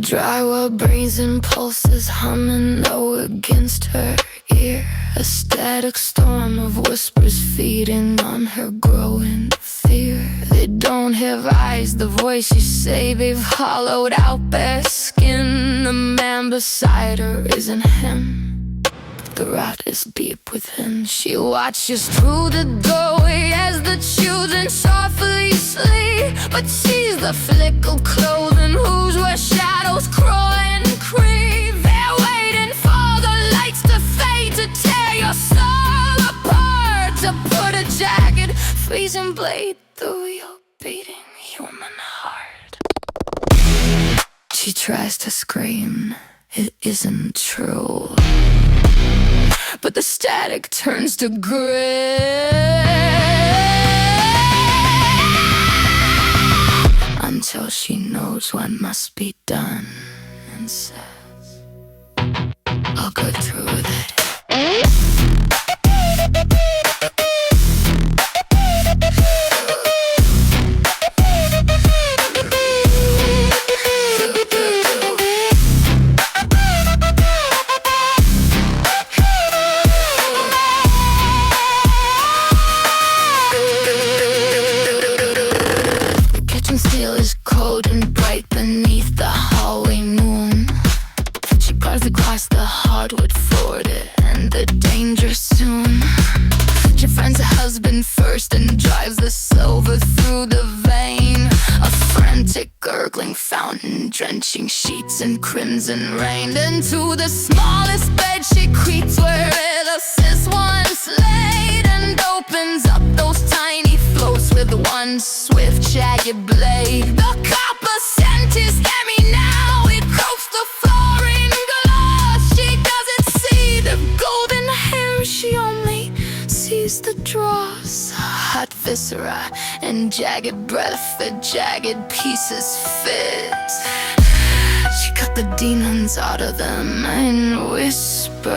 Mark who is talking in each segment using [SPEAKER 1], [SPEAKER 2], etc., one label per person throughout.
[SPEAKER 1] Drywall brains and pulses humming low against her ear. A static storm of whispers feeding on her growing fear. They don't have eyes, the voices say they've hollowed out their skin. The man beside her isn't him, the rot is deep within. She watches through the doorway as the children softly sleep, but she's the flicker cloven hooves where shadows crawl and creep. They're waiting for the lights to fade, to tear your soul apart, to put a jagged, freezing blade through your beating human heart. She tries to scream, it isn't true, but the static turns to gray until she knows what must be done and says, I'll go through with it. Steel is cold and bright beneath the hallway moon. She guards across the hardwood fort and the danger soon. She finds her husband first and drives the silver through the vein. A frantic gurgling fountain, drenching sheets in crimson rain. Into the smallest bed she creeps where IzAlyssa once laid, and opens up those tiny floats with one swift jagged blade. The copper scent is heavy now, it coats the floor in gloss. She doesn't see the golden hair, she only sees the dross. Hot viscera and jagged breath, the jagged pieces fit. She cut the demons out of them and whispered,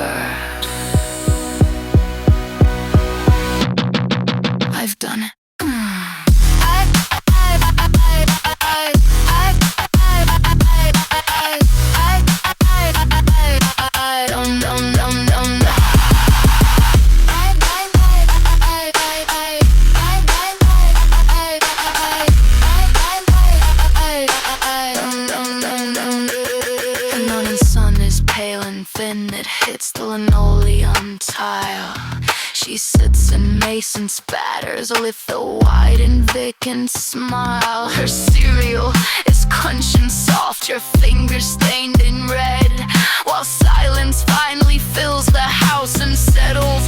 [SPEAKER 1] I've done it. Pale and thin, it hits the linoleum tile. She sits in mason spatters with a wide and vacant smile. Her cereal is crunching soft, her fingers stained in red, while silence finally fills the house and settles